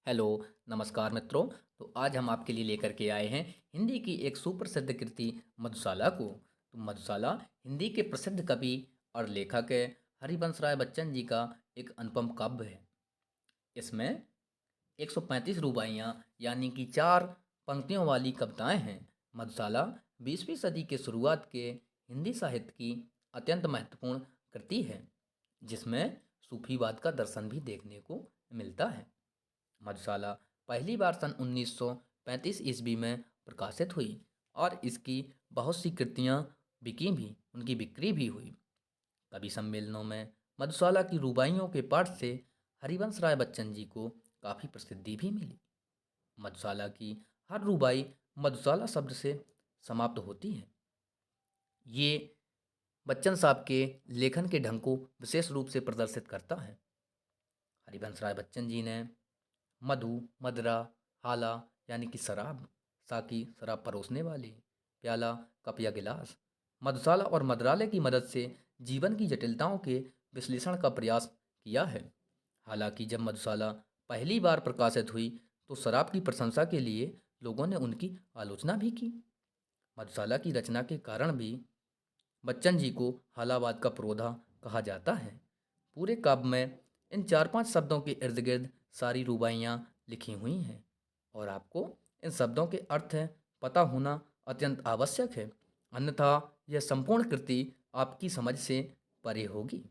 Hello, नमस्कार मित्रों। तो आज हम आपके लिए लेकर के आए हैं हिंदी की एक सुप्रसिद्ध कृति मधुशाला को। तो मधुशाला हिंदी के प्रसिद्ध कवि और लेखक है हरिवंश राय बच्चन जी का एक अनुपम काव्य है। इसमें 135 रुबाइयाँ यानी कि 4 पंक्तियों वाली कविताएं हैं। मधुशाला 20वीं सदी के शुरुआत के हिंदी साहित्य की अत्यंत महत्वपूर्ण कृति है, जिसमें सूफीवाद का दर्शन भी देखने को मिलता है। मधुशाला पहली बार सन 1935 ईस्वी में प्रकाशित हुई और इसकी बहुत सी कृतियाँ बिकी भी, उनकी बिक्री भी हुई। कवि सम्मेलनों में मधुशाला की रुबाइयों के पाठ से हरिवंश राय बच्चन जी को काफ़ी प्रसिद्धि भी मिली। मधुशाला की हर रुबाई मधुशाला शब्द से समाप्त होती है। ये बच्चन साहब के लेखन के ढंग को विशेष रूप से प्रदर्शित करता है। हरिवंश राय बच्चन जी ने मधु, मदरा, हाला यानी कि शराब, साकी शराब परोसने वाली, प्याला कप या गिलास, मधुशाला और मदराले की मदद से जीवन की जटिलताओं के विश्लेषण का प्रयास किया है। हालांकि जब मधुशाला पहली बार प्रकाशित हुई तो शराब की प्रशंसा के लिए लोगों ने उनकी आलोचना भी की। मधुशाला की रचना के कारण भी बच्चन जी को हालावाद का प्रोधा कहा जाता है। पूरे काव्य में इन 4-5 शब्दों के इर्द गिर्द सारी रुबाइयाँ लिखी हुई हैं और आपको इन शब्दों के अर्थ पता होना अत्यंत आवश्यक है, अन्यथा यह संपूर्ण कृति आपकी समझ से परे होगी।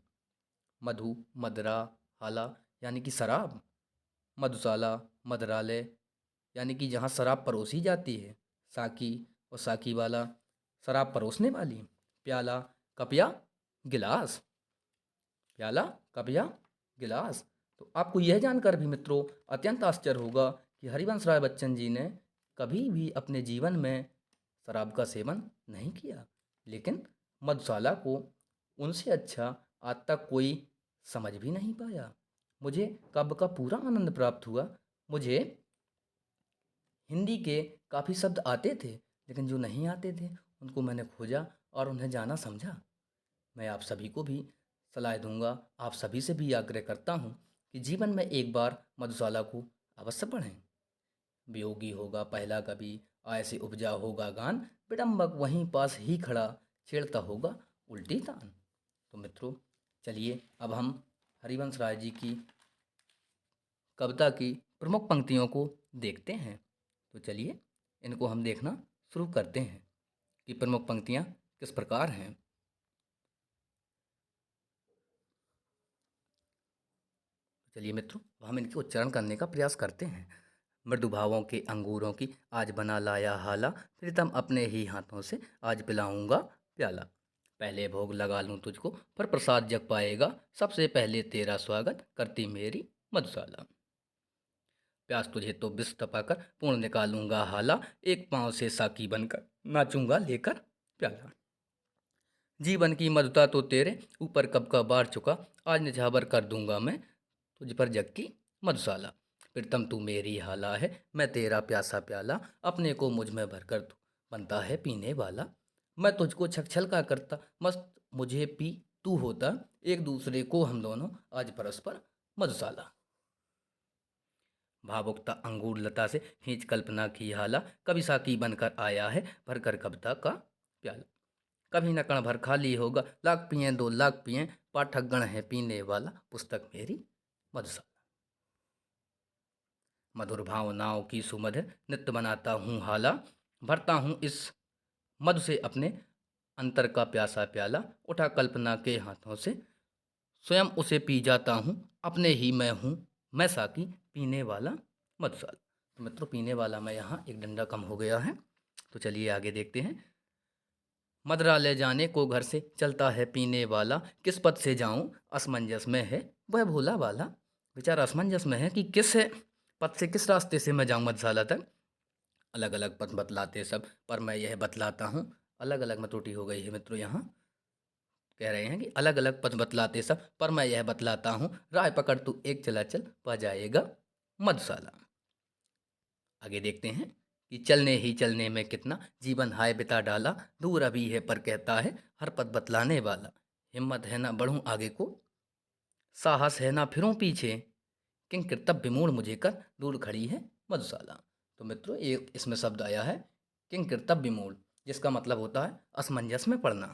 मधु, मदरा, हाला यानी कि शराब, मधुशाला, मदरालय यानी कि जहाँ शराब परोसी जाती है, साकी और साकी वाला शराब परोसने वाली, प्याला कप या गिलास, प्याला कप या गिलास। तो आपको यह जानकर भी मित्रों अत्यंत आश्चर्य होगा कि हरिवंश राय बच्चन जी ने कभी भी अपने जीवन में शराब का सेवन नहीं किया, लेकिन मधुशाला को उनसे अच्छा आज तक कोई समझ भी नहीं पाया। मुझे काव्य का पूरा आनंद प्राप्त हुआ। मुझे हिंदी के काफ़ी शब्द आते थे, लेकिन जो नहीं आते थे उनको मैंने खोजा और उन्हें जाना समझा। मैं आप सभी को भी सलाह दूंगा, आप सभी से भी आग्रह करता हूँ कि जीवन में एक बार मधुशाला को अवश्य पढ़ें। वियोगी होगा पहला कवि, ऐसे उपजा होगा गान, विडम्बक वहीं पास ही खड़ा, छेड़ता होगा उल्टी तान। तो मित्रों, चलिए अब हम हरिवंश राय जी की कविता की प्रमुख पंक्तियों को देखते हैं। तो चलिए इनको हम देखना शुरू करते हैं कि प्रमुख पंक्तियाँ किस प्रकार हैं। चलिए मित्रों, अब हम इनके उच्चारण करने का प्रयास करते हैं। मृदु भावों के अंगूरों की आज बना लाया हाला, प्रीतम अपने ही हाथों से आज पिलाऊंगा प्याला। पहले भोग लगा लूं तुझको पर प्रसाद जग पाएगा, सबसे पहले तेरा स्वागत करती मेरी मधुशाला। प्यास तुझे तो बिस तपाकर पूर्ण निकालूंगा हाला, एक पांव से साकी बनकर नाचूंगा लेकर प्याला। जीवन की मधुता तो तेरे ऊपर कब का बार चुका, आज निछावर कर दूंगा मैं तुझ पर जग की मधुशाला। प्रीतम तू मेरी हाला है, मैं तेरा प्यासा प्याला, अपने को मुझ में भरकर तू बनता है पीने वाला। मैं तुझको छक का करता मस्त, मुझे पी तू होता, एक दूसरे को हम दोनों आज परस्पर मधुशाला। भावुकता अंगूर लता से खींच कल्पना की हाला, कभी साकी बनकर आया है भरकर कविता का प्याला। कभी न कण भर खाली होगा, लाख पिए 2 लाख पिए, पाठक गण है पीने वाला, पुस्तक मेरी मधुशाला। मधुर भावनाओं की सुमधुर नित्य बनाता हूँ हाला, भरता हूँ इस मधु से अपने अंतर का प्यासा प्याला। उठा कल्पना के हाथों से स्वयं उसे पी जाता हूँ, अपने ही मैं हूँ मैं साकी पीने वाला मधुशाला। तो मित्रों, पीने वाला मैं यहाँ एक डंडा कम हो गया है। तो चलिए आगे देखते हैं। मदरा ले जाने को घर से चलता है पीने वाला, किस पद से जाऊं असमंजस में है वह भोला वाला। बेचारा असमंजस में है कि किस पद से, किस रास्ते से मैं जाऊं मधुशाला तक। अलग अलग पथ बतलाते सब पर मैं यह बतलाता हूँ। अलग अलग में त्रुटि हो गई है मित्रों, यहाँ कह रहे हैं कि अलग अलग पथ बतलाते सब पर मैं यह बतलाता हूँ, राह पकड़ तू एक चला चल पा जाएगा मधुशाला। आगे देखते हैं कि चलने ही चलने में कितना जीवन हाय बिता डाला, दूर अभी है पर कहता है हर पथ बतलाने वाला। हिम्मत है ना बढ़ूं आगे को, साहस है ना फिरूं पीछे, किंकृतब विमूढ़ मुझे कर दूर खड़ी है मधुशाला। तो मित्रों एक इसमें शब्द आया है किंकृतब विमूढ़, जिसका मतलब होता है असमंजस में पड़ना।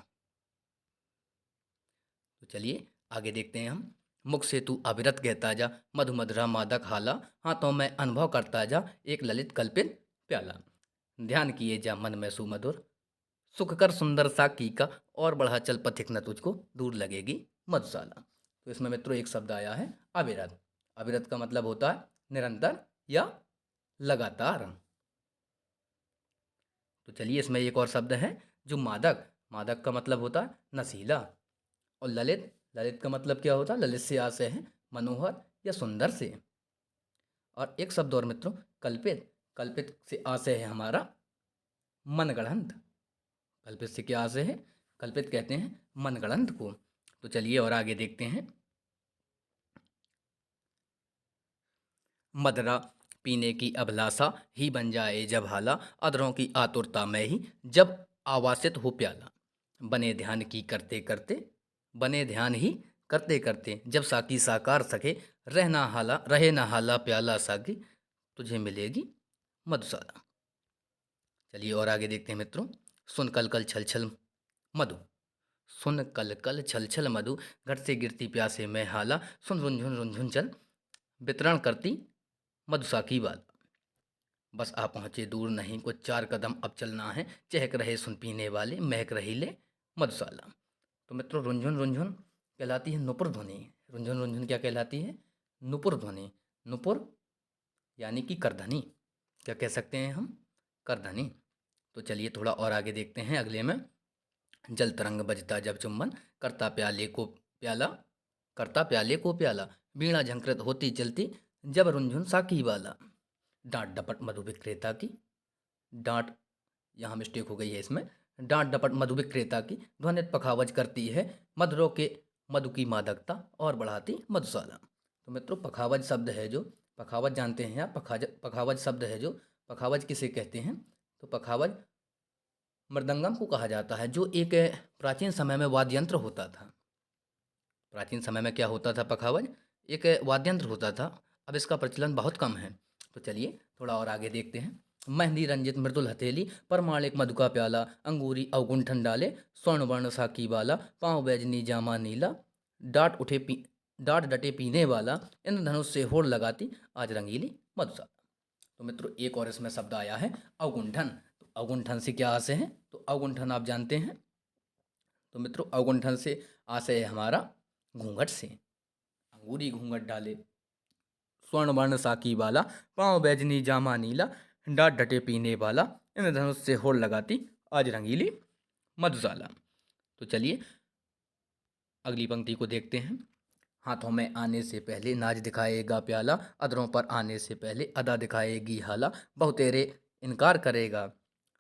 तो चलिए आगे देखते हैं हम। मुख से तू अविरत कहता जा, मधु मधुरा मादक हाला, हाथों में अनुभव करता जा, एक ललित कल्पित प्याला। ध्यान किए जा मन में सुमधुर, सुख कर सुंदर साकी का, और बढ़ा चल पथिक न तुझको दूर लगेगी मधुशाला। तो इसमें मित्रों एक शब्द आया है अविरत। अविरत का मतलब होता है निरंतर या लगातार। तो चलिए इसमें एक और शब्द है जो मादक। मादक का मतलब होता है नशीला। और ललित, ललित का मतलब क्या होता है? ललित से आशय है मनोहर या सुंदर से। और एक शब्द और मित्रों कल्पित। कल्पित से आशय है हमारा मनगढ़ंत। कल्पित से क्या आशय है? कल्पित कहते हैं मनगढ़ंत को। तो चलिए और आगे देखते हैं। मदरा पीने की अभिलाषा ही बन जाए जब हाला, अधरों की आतुरता में ही जब आवासित हो प्याला। बने ध्यान की करते करते, बने ध्यान ही करते करते, जब साकी साकार सके, रहना हाला रहे ना हाला प्याला साकी, तुझे मिलेगी मधुशाला। चलिए और आगे देखते हैं मित्रों। सुन कल कल छल छल मधु, सुन कल कल छल छल मधु, घट से गिरती प्यासे में हाला, सुन रुंझुन रुंझुन चल, वितरण करती मधुसाकी बाल। बस आ पहुँचे दूर नहीं कुछ 4 कदम अब चलना है, चहक रहे सुन पीने वाले, महक रही ले मधुशाला। तो मित्रों रुंझुन रुंझुन कहलाती है नुपुर ध्वनि। रुंझुन रुंझुन क्या कहलाती है? नुपुर ध्वनि। नुपुर यानी कि करधनी, क्या कह सकते हैं हम? करधनी। तो चलिए थोड़ा और आगे देखते हैं अगले में। जल तरंग बजता जब चुम्बन, करता प्याले को प्याला, करता प्याले को प्याला, वीणा झंकृत होती चलती, जब रुंझुन साकी वाला। डांट डपट मधु विक्रेता की, डांट यहाँ मिस्टेक हो गई है इसमें, डांट डपट मधु विक्रेता की, ध्वनित पखावज करती है, मधुरों के मधु की मादकता और बढ़ाती मधुशाला। तो मित्रों पखावज शब्द है जो, पखावज जानते हैं आप? पखावज शब्द है जो, पखावज किसे कहते हैं? तो पखावज मृदंगम को कहा जाता है, जो एक प्राचीन समय में वाद्य यंत्र होता था। प्राचीन समय में क्या होता था? पखावज एक वाद्य यंत्र होता था। अब इसका प्रचलन बहुत कम है। तो चलिए थोड़ा और आगे देखते हैं। मेहंदी रंजित मृदुल हथेली, परमाणिक मधु का प्याला, अंगूरी अवगुंठन डाले, स्वर्ण वर्ण साकी वाला, पाँव बैजनी जामा नीला, डांट उठे पी डांट डटे पीने वाला, इंद्रधनुष से होड़ लगाती आज रंगीली मधुशाला। तो मित्रों एक और इसमें शब्द आया है अवगुंठन। तो अवगुंठन से क्या आशय है? तो अवगुंठन आप जानते हैं। तो मित्रों अवगुंठन से आशय है हमारा घूंघट से। अंगूरी घूंघट डाले, स्वर्ण वर्ण साकी वाला, पाँव बैजनी जामा नीला, डांट डटे पीने वाला, इंद्रधनुष से होड़ लगाती आज रंगीली मधुशाला। तो चलिए अगली पंक्ति को देखते हैं। हाथों में आने से पहले नाज दिखाएगा प्याला, अधरों पर आने से पहले अदा दिखाएगी हाला, बहु तेरे इनकार करेगा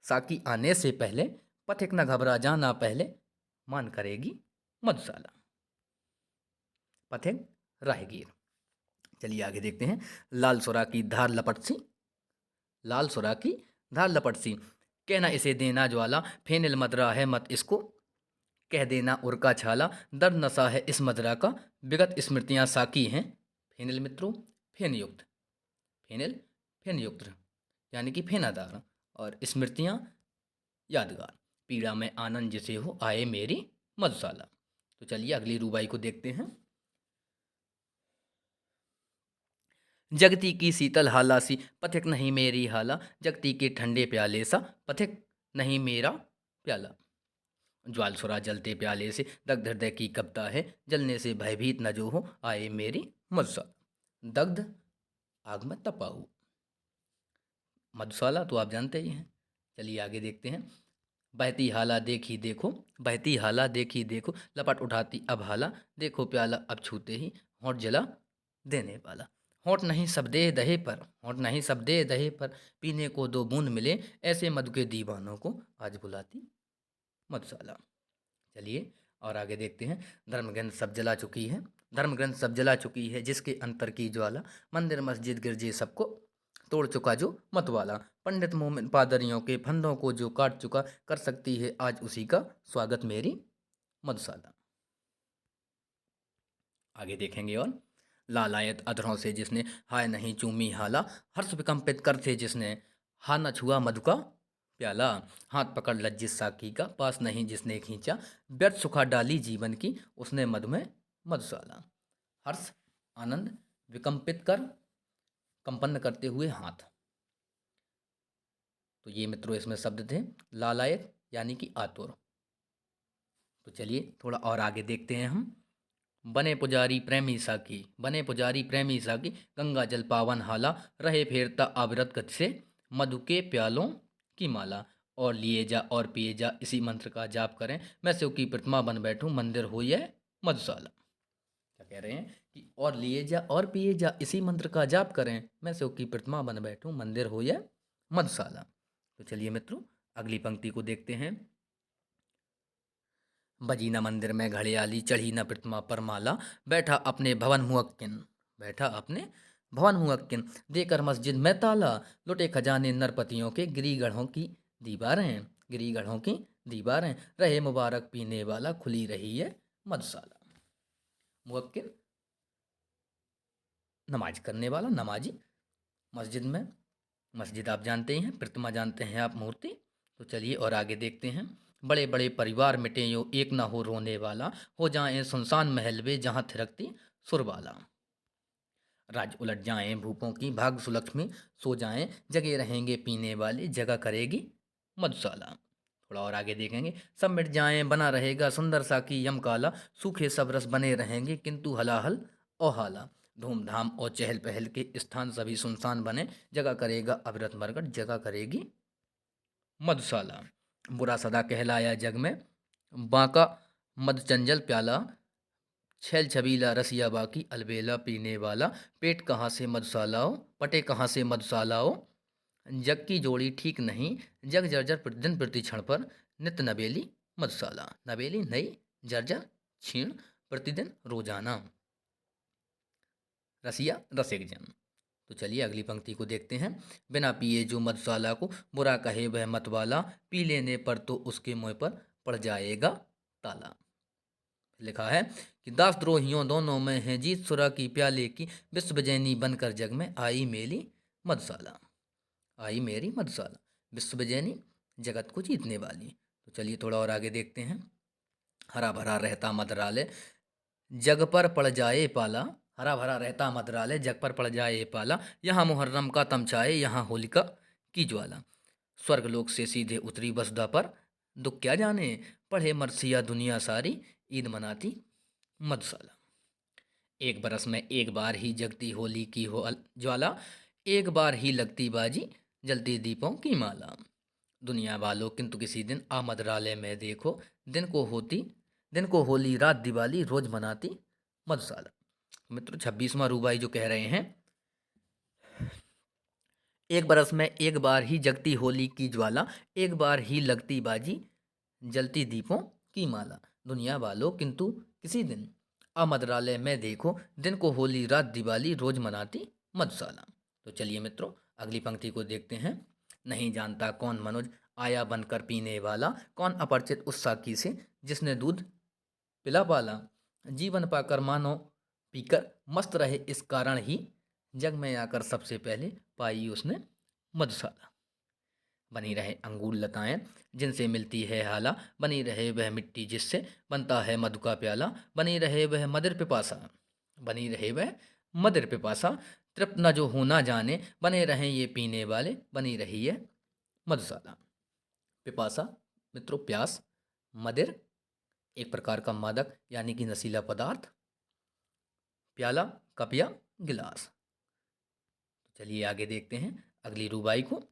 साकी आने से पहले, पथिक न घबरा जाना पहले, मान करेगी मधुशाला। पथिक राहगीर। चलिए आगे देखते हैं। लाल सुरा की धार लपट सी, लाल सुरा की धार लपट सी, कहना इसे देना ज्वाला, फेनिल मदरा है मत इसको, कह देना उर्का छाला, दर्द नशा है इस मदरा का, विगत स्मृतियां साकी हैं फेनिल मित्रों फेन युक्त, फेनिल फेन युक्त यानी कि फेनादार, और स्मृतियां यादगार, पीड़ा में आनंद जिसे हो आए मेरी मधुशाला। तो चलिए अगली रूबाई को देखते हैं। जगती की शीतल हाला सी, पथिक नहीं मेरी हाला, जगती के ठंडे प्याले सा, पथिक नहीं मेरा प्याला। ज्वाल सुरा जलते प्याले से, दग्ध हृदय की कपता है, जलने से भयभीत न जो हो आए मेरी मधुशाला। दग्ध आग में तपा हो, मधुशाला तो आप जानते ही हैं। चलिए आगे देखते हैं। बहती हाला देखी देखो, बहती हाला देखी देखो, लपट उठाती अब हाला, देखो प्याला अब छूते ही होंठ जला देने वाला। होंठ नहीं सब दे दहे पर, होंठ नहीं सब दे दहे पर, पीने को 2 बूंद मिले, ऐसे मधु के दीवानों को आज बुलाती मधुशाला। चलिए और आगे देखते हैं। धर्म ग्रंथ सब जला चुकी है, धर्म ग्रंथ सब जला चुकी है, जिसके अंतर की ज्वाला, मंदिर मस्जिद गिरजे सबको तोड़ चुका जो मतवाला, पंडित मोमिन पादरियों के फंदों को जो काट चुका, कर सकती है आज उसी का स्वागत मेरी मधुशाला। आगे देखेंगे और लालायत अधरों से जिसने हाय नहीं चूमी हाला, हर्ष विकंपित कर थे जिसने हा न छुआ मधु का प्याला। हाथ पकड़ लज्जित साकी का पास नहीं जिसने खींचा, व्यर्थ सुखा डाली जीवन की उसने मधु में मधुशाला। हर्ष, आनंद, विकंपित कर, कंपन करते हुए हाथ। तो ये मित्रों इसमें शब्द थे। लालायत यानी कि आतुर। तो चलिए थोड़ा और आगे देखते हैं हम। बने पुजारी प्रेमी साकी, बने पुजारी प्रेमी साकी, गंगा जल पावन हाला, रहे फेरता अविरत गति से मधु के प्यालों की माला। और लिए जा और पिए जा इसी मंत्र का जाप करें, मैं शिव की प्रतिमा बन बैठूं मंदिर हो यह मधुशाला। क्या कह रहे हैं कि और लिए जा और पिए जा इसी मंत्र का जाप करें, मैं शिव की प्रतिमा बन बैठूं मंदिर हो यह मधुशाला। तो चलिए मित्रों अगली पंक्ति को देखते हैं। बजी न मंदिर में घड़ियाली, चढ़ी न प्रतिमा पर माला, बैठा अपने भवन मुअक्किन, बैठा अपने भवन मुअक्किन, देकर मस्जिद में ताला, लुटे खजाने नरपतियों के, गिरीगढ़ों की दीवारें, गिरीगढ़ों की दीवारें, रहे मुबारक पीने वाला, खुली रही है मधुशाला। मुअक्किन नमाज करने वाला, नमाजी। मस्जिद में, मस्जिद आप जानते ही हैं, प्रतिमा जानते हैं आप, मूर्ति। तो चलिए और आगे देखते हैं। बड़े बड़े परिवार मिटे यो एक ना हो रोने वाला, हो जाएं सुनसान महल वे जहाँ थिरकती सुरबाला। राज उलट जाएं भूपों की भाग सुलक्ष्मी, सो जाएं जगे रहेंगे पीने वाले, जगह करेगी मधुशाला। थोड़ा और आगे देखेंगे। सब मिट जाएं बना रहेगा सुंदर सा की यम काला, सूखे सब रस बने रहेंगे किंतु हलाहल ओहाला। धूमधाम और चहल पहल के स्थान सभी सुनसान बने, जगह करेगा अविरत मरकट, जगह करेगी मधुशाला। बुरा सदा कहलाया जग में, बांका मधुचंजल प्याला, छैल छबीला रसिया बाकी, अलबेला पीने वाला, पेट कहाँ से मधुशालाओ, पटे कहाँ से मधुशालाओ, जग की जोड़ी ठीक नहीं, जग जर्जर प्रतिदिन प्रति क्षण पर, नित्य नबेली मधुशाला। नबेली नई, जर्जर क्षीण, प्रतिदिन रोजाना, रसिया रसिक जन। तो चलिए अगली पंक्ति को देखते हैं। बिना पिए जो मधुशाला को, बुरा कहे वह मतवाला, पी लेने पर तो उसके मुंह पर पड़ जाएगा ताला। लिखा है कि दासद्रोहियों दोनों में है जीत, सुरा की प्याले की, विश्व विजयनी बनकर जग में आई मेरी मधुशाला, आई मेरी मधुशाला। विश्व विजयनी, जगत को जीतने वाली। तो चलिए थोड़ा और आगे देखते हैं। हरा भरा रहता मदरालय, जग पर पड़ जाए पाला, हरा भरा रहता मदरालय, जग पर पड़ जाए पाला, यहाँ मुहर्रम का तमचाए, यहाँ होलिका की ज्वाला। स्वर्गलोक से सीधे उतरी वसुदा पर, दुख क्या जाने पढ़े मरसिया दुनिया सारी, ईद मनाती मधुशाला। एक बरस में एक बार ही जगती होली की हो ज्वाला, एक बार ही लगती बाजी, जलती दीपों की माला। दुनिया वालों किंतु किसी दिन आ मदरालय में देखो, दिन को होली रात दिवाली, रोज मनाती मधुशाला। मित्रों 26वां रूबाई जो कह रहे हैं, एक बरस में एक बार ही जगती होली की ज्वाला, एक बार ही लगती बाजी, जलती दीपों की माला। दुनिया वालों किंतु किसी दिन अमदरालय में देखो, दिन को होली रात दिवाली, रोज मनाती मधुशाला। तो चलिए मित्रों अगली पंक्ति को देखते हैं। नहीं जानता कौन मनुज आया बनकर पीने वाला, कौन अपरिचित उस साकी से जिसने दूध पिला पाला। जीवन पाकर मानो पीकर मस्त रहे, इस कारण ही जग में आकर सबसे पहले पाई उसने मधुशाला। बनी रहे अंगूर लताएं जिनसे मिलती है हाला, बनी रहे वह मिट्टी जिससे बनता है मधु का प्याला, बनी रहे वह मदिर पिपासा, बनी रहे वह मदिर पिपासा, तृप्त न जो हो ना जाने, बने रहें ये पीने वाले, बनी रही है मधुशाला। पिपासा मित्रों प्यास, मदिर एक प्रकार का मादक यानी कि नशीला पदार्थ, प्याला कप या गिलास। चलिए आगे देखते हैं अगली रुबाई को।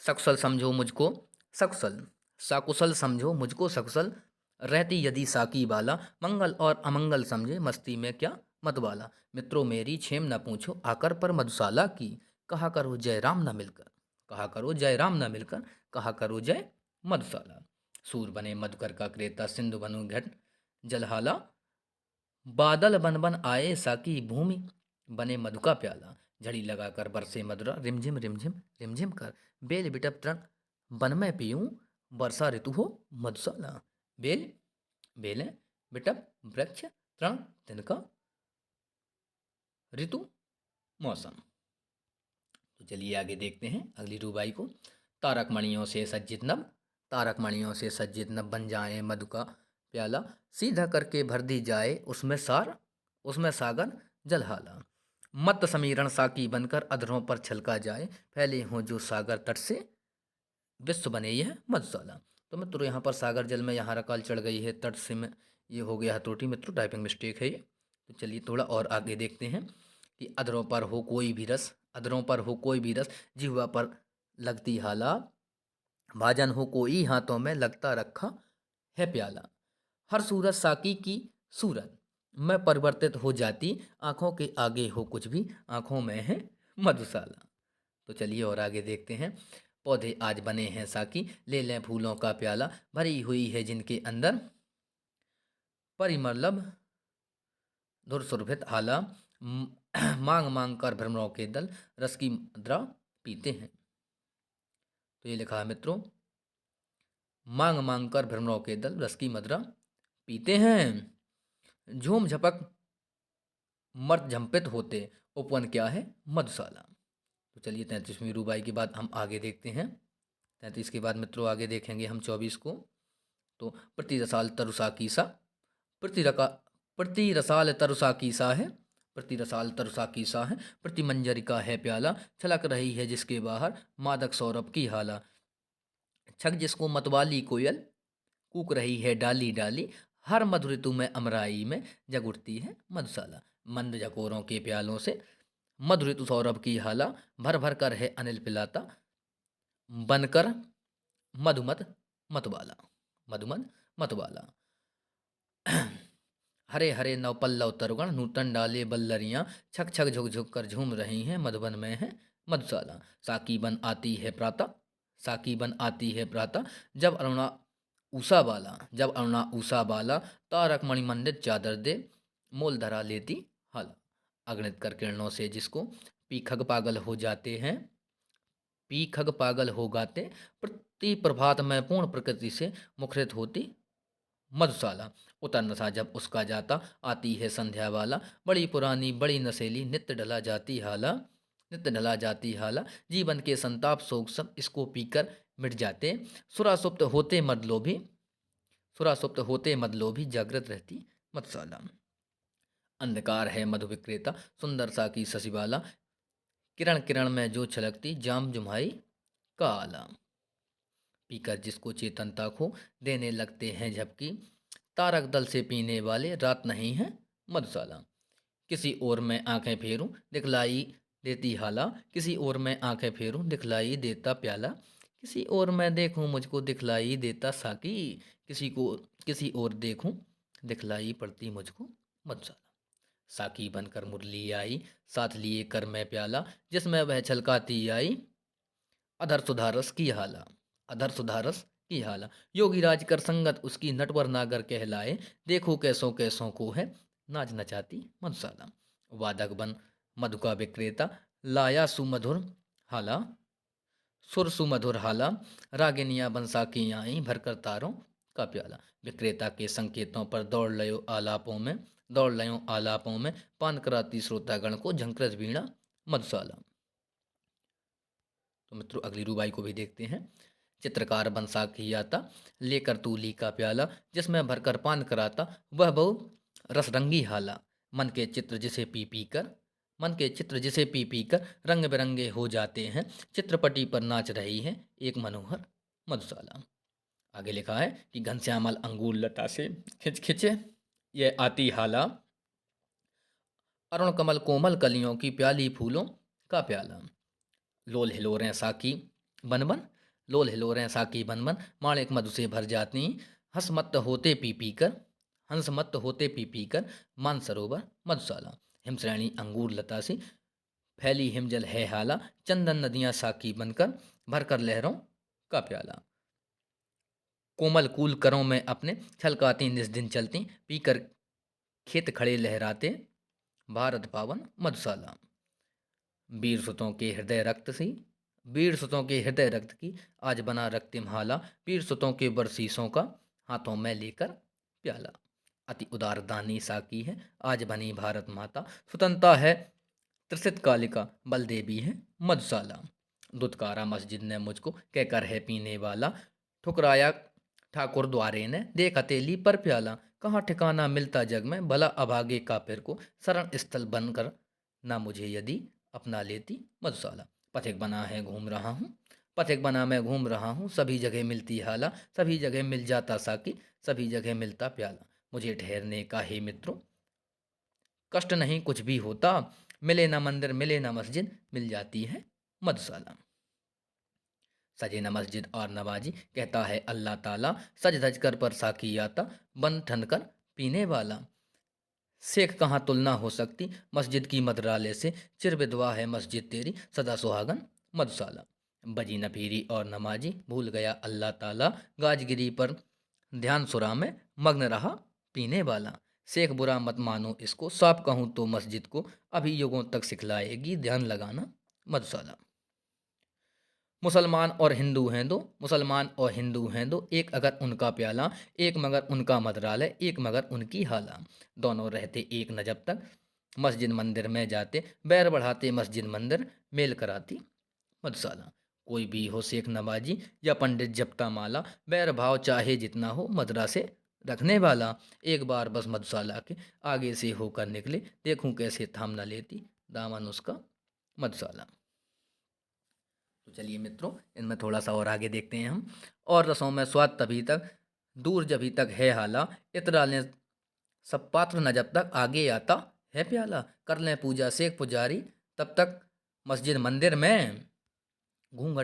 सकुशल समझो मुझको सकुशल, सकुशल समझो मुझको सकुशल, रहती यदि साकी बाला, मंगल और अमंगल समझे मस्ती में क्या मतवाला। मित्रों मेरी क्षेम न पूछो आकर पर मधुशाला की, कहा करो जय राम न मिलकर, कहा करो जय राम न मिलकर, कहा करो जय मधुशाला। सूर बने मधुकर का क्रेता, सिंधु बनु घट जलहाला, बादल बन बन आए साकी भूमि, बने मधु का प्याला। झड़ी लगाकर बरसे मधुरा, रिमझिम रिमझिम रिमझिम कर, बेल बिटप तृण बन में पीऊँ, वर्षा ऋतु हो मधुशाला। बेल, बेलें, बिटप वृक्ष, तृण तिनका, ऋतु, मौसम। तो चलिए आगे देखते हैं अगली रुबाई को। तारक मणियों से सज्जित नभ, तारक मणियों से सज्जित नभ बन जाए मधु का प्याला, सीधा करके भर दी जाए उसमें सार, उसमें सागर जलहाला। मत समीरण साकी बनकर अधरों पर छलका जाए, फैले हों जो सागर तट से विश्व बने यह मधुशाला। तो मित्रों यहाँ पर सागर जल में यहाँ रकाल चढ़ गई है, तट से में ये हो गया त्रुटि मित्रों, टाइपिंग मिस्टेक है ये। तो चलिए थोड़ा और आगे देखते हैं कि अधरों पर हो कोई भी रस, अधरों पर हो कोई भी रस, जिह्वा पर लगती हाला, भाजन हो कोई हाथों में लगता रखा है प्याला। हर सूरत साकी की सूरत में परिवर्तित हो जाती, आंखों के आगे हो कुछ भी, आंखों में है मधुशाला। तो चलिए और आगे देखते हैं। पौधे आज बने हैं साकी, ले लें फूलों का प्याला, भरी हुई है जिनके अंदर परिमलभ धुर सुरभित आला, मांग मांग कर भ्रमरों के दल रस की मुद्रा पीते हैं। तो ये लिखा है मित्रों, मांग मांग कर भ्रमरों के दल रस की मदिरा पीते हैं। झूम झपक मर्द झंपित होते, उपवन क्या है मधुशाला। तो चलिए 33वीं रुबाई के बाद हम आगे देखते हैं। 33 के बाद मित्रों आगे देखेंगे हम 24 को। तो प्रति रसाल तरुसा कीसा, प्रति रका प्रति रसाल तरुसा कीसा है, प्रति रसाल तरुसा कीसा है, प्रति मंजरिका है प्याला, छलक रही है जिसके बाहर मादक सौरभ की हाला। छक जिसको मतवाली कोयल, कूक रही है डाली डाली, हर मधुर ऋतु में अमराई में जग उठती है मधुशाला। मंद जकोरों के प्यालों से मधुर ऋतु सौरभ की हाला, भर भर कर है अनिल पिलाता, बनकर मधुमत मतवाला, मधुमत मतवाला। हरे हरे नवपल्लव तरुगण, नूतन डाले बल्लरियां, छक छक झुक झुक कर झूम रही हैं, मधुबन में है मधुशाला। साकी बन आती है प्रातः, साकी बन आती है प्रातः, जब अरुणा ऊषा बाला, जब अरुणा ऊषा बाला, तारक मणिमंडित चादर दे, मोल धरा लेती हाला। अगणित कर किरणों से जिसको पी खग पागल हो जाते हैं, पी खग पागल हो गाते, प्रति प्रभात में पूर्ण प्रकृति से मुखरित होती मधुशाला। उतर नशा जब उसका जाता, आती है संध्या वाला, बड़ी पुरानी बड़ी नशेली, नित्य ढला जाती हाला, नित्य ढला जाती हाला। जीवन के संताप शोक सब इसको पीकर मिट जाते, सुरासुप्त होते मदलोभी, सुरासुप्त होते मदलोभी, जागृत रहती मधुशाला। अंधकार है मधु विक्रेता, सुंदर सा की शशिबाला, किरण किरण में जो छलकती, जाम जुम्हाई का आला। पीकर जिसको चेतनता खो, देने लगते हैं झपकी, तारक दल से पीने वाले, रात नहीं है मधुशाला। किसी ओर मैं आंखें फेरूं दिखलाई देती हाला, किसी ओर मैं आंखें फेरूं दिखलाई देता प्याला, किसी ओर मैं देखूं मुझको दिखलाई देता साकी, किसी को किसी ओर देखूं दिखलाई पड़ती मुझको मधुशाला। साकी बनकर मुरली आई, साथ लिए कर मैं प्याला, जिसमें वह छलकाती आई, अधर सुधारस की हाला, अधर सुधारस की हाला। योगी राज कर संगत उसकी, नटवर नागर कहलाए, देखो कैसों कैसों को है नाच नचाती मधुशाला। वादक बन मधु का विक्रेता, लाया सुमधुर हाला, सुर सुमधुर हाला, रागिनियां बंसा की आई, भरकर तारों का प्याला। विक्रेता के संकेतों पर दौड़ लयो आलापों में, दौड़ लयो आलापों में, पान कराती श्रोतागण को झंकृत वीणा मधुशाला। तो मित्रों अगली रुबाई को भी देखते हैं। चित्रकार बंसा की आता, लेकर तूली का प्याला, जिसमें भरकर पान कराता, वह बहु रसरंगी हाला। मन के चित्र जिसे पी पी कर, मन के चित्र जिसे पी पी कर रंग बिरंगे हो जाते हैं, चित्रपटी पर नाच रही है एक मनोहर मधुशाला। आगे लिखा है कि घनश्यामल अंगूर लता से खिंच खिंचे ये आती हाला, अरुण कमल कोमल कलियों की प्याली फूलों का प्याला। लोल हिलोरें साकी बन बन, लोल हिलोरें साकी बन बन, माणिक मधु से भर जाती, हंस मत होते पी पी कर, हंस मत होते पी पी कर, मान सरोवर मधुशाला। हिमश्रेणी अंगूर लता सी फैली हिमजल है हाला, चंदन नदियां साकी बनकर भरकर लहरों का प्याला। कोमल कूल करों में अपने छलकाती निज दिन चलती, पीकर खेत खड़े लहराते, भारत पावन मधुशाला। वीर सुतों के हृदय रक्त सी, वीर सुतों के हृदय रक्त की आज बना रक्तिम हाला, वीर सुतों के बरसीसों का हाथों में लेकर प्याला। अति उदार दानी साकी है आज बनी भारत माता, स्वतंत्रता है त्रिसित कालिका बलदेवी है मधुशाला। दुत्कारा मस्जिद ने मुझको कहकर है पीने वाला, ठुकराया ठाकुर द्वारे ने देख हथेली पर प्याला। कहाँ ठिकाना मिलता जग में, भला अभागे काफिर को शरण स्थल बनकर ना मुझे यदि अपना लेती मधुशाला। पथिक बना है घूम रहा हूँ, पथिक बना मैं घूम रहा हूँ, सभी जगह मिलती हाला, सभी जगह मिल जाता साकी, सभी जगह मिलता प्याला। मुझे ठहरने का है मित्रों कष्ट नहीं कुछ भी होता, मिले ना मंदिर मिले ना मस्जिद, मिल जाती है मधुशाला। सजे न मस्जिद और नवाजी कहता है अल्लाह ताला, सज धज कर पर साकी आता, बन ठन कर पीने वाला। शेख कहाँ तुलना हो सकती मस्जिद की मदराले से, चिर विधवा है मस्जिद तेरी सदा सुहागन मधुशाला। बजी न पीरी और नमाजी भूल गया अल्लाह ताला, गाजगिरी पर ध्यान सुरा में मग्न रहा पीने वाला। शेख बुरा मत मानो इसको, साफ कहूँ तो मस्जिद को अभी युगों तक सिखलाएगी ध्यान लगाना मधुशाला। मुसलमान और हिंदू हैं दो, मुसलमान और हिंदू हैं दो, एक अगर उनका प्याला, एक मगर उनका मदरालय, एक मगर उनकी हाला। दोनों रहते एक न जब तक मस्जिद मंदिर में जाते, बैर बढ़ाते मस्जिद मंदिर मेल कराती मधुशाला। कोई भी हो शेख नवाजी या पंडित जपता माला, बैर भाव चाहे जितना हो मदरासे रखने वाला। एक बार बस मधुशाला के आगे से होकर निकले, देखूं कैसे थाम न लेती दामन उसका मधुशाला। तो चलिए मित्रों, इनमें थोड़ा सा और आगे देखते हैं हम। और रसों में स्वाद तभी तक, दूर जभी तक है हाला, इत्र लें सब पात्र न जब तक आगे आता है प्याला। कर लें पूजा शेख पुजारी तब तक मस्जिद मंदिर में, घूंघट